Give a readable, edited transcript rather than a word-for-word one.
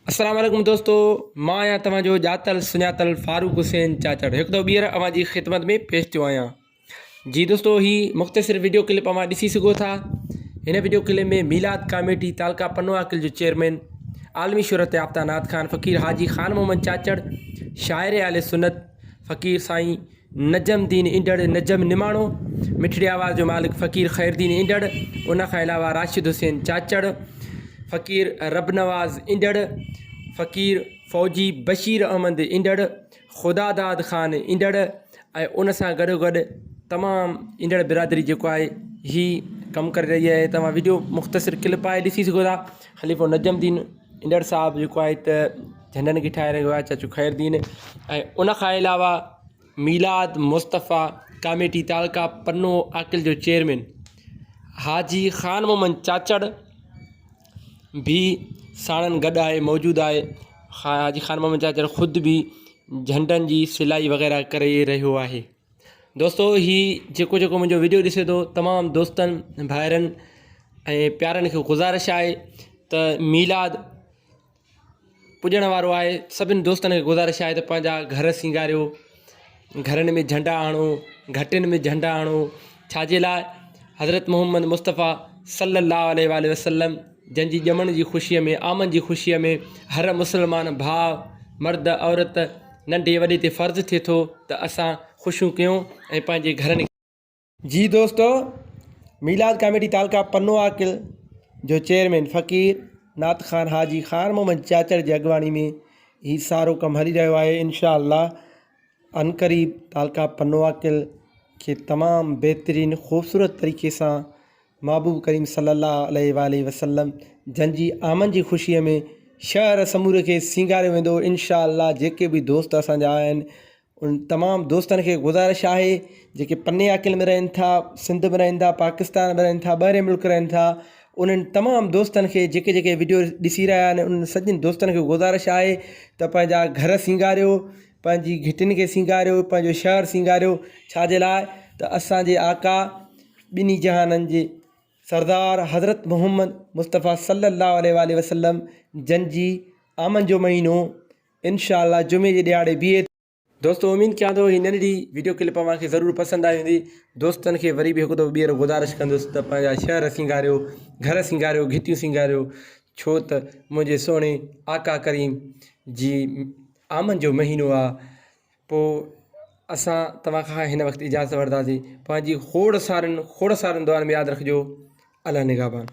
अस्सलाम वालेकुम दोस्तों, मां आहियां तव्हांजो ॼातल सुञातल फारूक हुसैन चाचड़। हिकु दफ़ो ॿीहर अव्हांजी ख़िदमत में पेश थियो आहियां। जी दोस्तों, ही मुख़्तसिर वीडियो क्लिप अव्हां ॾिसी सघो था। हिन वीडियो क्लिप में मीलाद कमेटी तालका पन्नो आकिल जो चेयरमैन आलमी शोहरत याफ़्ता नात खान फ़कीर हाजी खान मोहम्मद चाचड़, शाइर आले सुन्नत फ़कीर साईं नजमदीन इंडड़ नजम निमाणो, मिठड़ी आवाज़ जो मालिक फ़कीर ख़ैरदीन इंडड़, उन खां अलावा राशिद हुसैन चाचड़, फ़कीर रबनवाज़ इंडड़, फ़कीर फ़ौजी बशीर अहमद इंडड़, ख़ुदादाद ख़ान इंडड़ ऐं उन सां गॾोगॾु तमामु इंडड़ बिरादरी जेको आहे ही कमु करे रही आहे। तव्हां वीडियो मुख़्तसिर क्लिप आहे ॾिसी सघो था। ख़लीफ़ो नजमदीन इंडड़ साहिबु जेको आहे त झंडनि खे ठाहे रहियो आहे, चाचू ख़ैरदीन। ऐं उन खां अलावा मीलाद मुस्तफ़ा कमेटी तालका पन्नो आकिल जो चेयरमैन हाजी खान मोहम्मद चाचड़ भी साणनि गॾु आहे, मौजूदु आहे। हाजी खान मोहम्मद चाचड़ ख़ुदि बि झंडनि जी सिलाई वग़ैरह करे रहियो आहे। दोस्तों, ही जेको मुंहिंजो वीडियो ॾिसे थो, तमामु दोस्तनि भाइरनि ऐं प्यारनि खे गुज़ारिश आहे त मीलाद पुॼण वारो आहे। सभिनि दोस्तनि खे गुज़ारिश आहे त पंहिंजा घर सिंगारियो, घरनि में झंडा आणो, घटियुनि में झंडा आणो। छाजे लाइ? हज़रत मोहम्मद मुस्तफ़ा सल्लल्लाहु अलैहि वसल्लम जंहिंजी ॼमण जी ख़ुशीअ में, आमन जी ख़ुशीअ में हर मुस्लमान भाउ मर्द औरत नंढे वॾे ते फ़र्ज़ु थिए थो त असां ख़ुशियूं कयूं ऐं पंहिंजे घरनि। जी दोस्तों, मीलाद कमेटी तालका पन्नो आकिल जो चेयरमैन फ़कीर नात खान हाजी खान मोहम्मद चाचड़ जी अॻवानी में ही सारो कमु हली रहियो आहे। इंशाअल्लाह अनक़रीब तालका पन्नो आकिल खे तमामु बहितरीनु ख़ूबसूरत तरीक़े सां महबूब करीम सल्लल्लाहु अलैहि वसल्लम जंहिंजी आमन जी ख़ुशीअ में शहर समूरे खे सिंगारियो वेंदो। इंशाअल्लाह जेके बि दोस्त असांजा आहिनि, उन तमामु दोस्तनि खे गुज़ारिश आहे जेके पन्ने आकिल में रहनि था, सिंध में रहनि था, पाकिस्तान में रहनि था, ॿाहिरि मुल्क रहनि था, उन्हनि तमामु दोस्तनि खे जेके वीडियो ॾिसी रहिया आहिनि, उन्हनि सभिनी दोस्तनि खे गुज़ारिश आहे त पंहिंजा घर सिंगारियो, पंहिंजी घिटियुनि खे सिंगारियो, पंहिंजो शहर सिंगारियो। छाजे लाइ? त असांजे आका ॿिन्ही जहाननि जे सरदार हज़रत मोहम्मद मुस्तफ़ा सल्लल्लाहु अलैहि वसल्लम जंहिंजी आमन जो महीनो इंशाअल्लाह जुमे जे ॾियारे बीहे। दोस्तों, उमेद कयां थो ही नंढड़ी वीडियो क्लिप तव्हांखे ज़रूरु पसंदि आई हूंदी। दोस्तनि खे वरी बि हिकु दफ़ो ॿीहर गुज़ारिश कंदुसि त पंहिंजा शहर सिंगारियो, घर सिंगारियो, घिटियूं सिंगारियो, छो त मुंहिंजे सुहिणे आका करीम जी आमन जो महीनो आहे। पोइ असां तव्हां खां हिन वक़्तु इजाज़त वठंदासीं। पंहिंजी खोड़ सारनि दुआनि में यादि रखिजो। अल्लाह निगहबान।